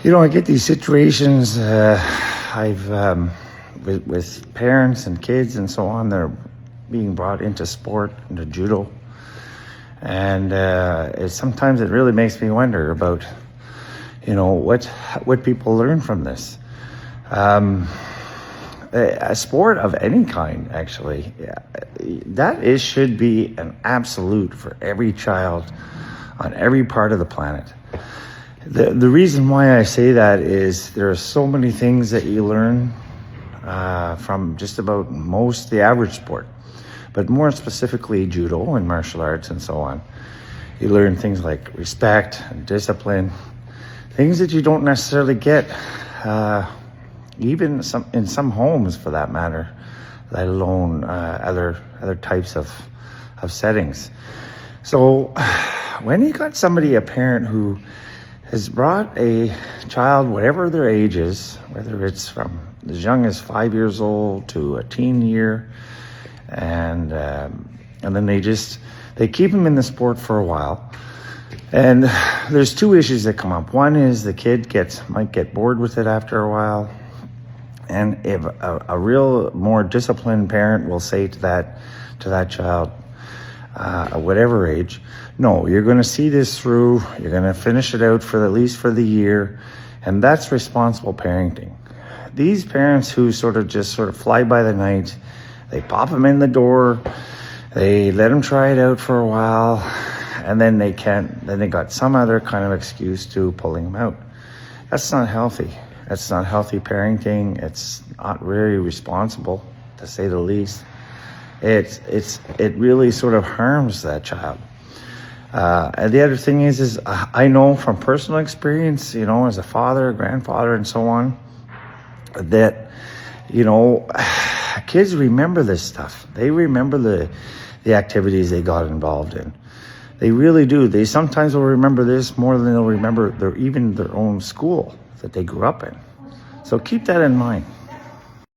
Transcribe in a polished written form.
I get these situations, with parents and kids and so on, they're being brought into sport, into judo. And sometimes it really makes me wonder about, what people learn from this. A sport of any kind, actually, should be an absolute for every child on every part of the planet. The reason why I say that is there are so many things that you learn from just about the average sport, but more specifically judo and martial arts and so on. You learn things like respect and discipline, things that you don't necessarily get even in some homes, for that matter, let alone other types of settings. So when you got a parent who has brought a child, whatever their age is, whether it's from as young as 5 years old to a teen year, and then they keep them in the sport for a while. And there's two issues that come up. One is the kid might get bored with it after a while. And if a real more disciplined parent will say to that child, at whatever age, no, you're going to see this through, you're going to finish it out at least for the year, and that's responsible parenting. These parents who sort of fly by the night, they pop them in the door, they let them try it out for a while, and then they got some other kind of excuse to pulling them out. That's not healthy. That's not healthy parenting. It's not very responsible, to say the least. It really sort of harms that child. And the other thing is I know from personal experience, as a father, grandfather, and so on, that, kids remember this stuff. They remember the activities they got involved in. They really do. They sometimes will remember this more than they'll remember even their own school that they grew up in. So keep that in mind.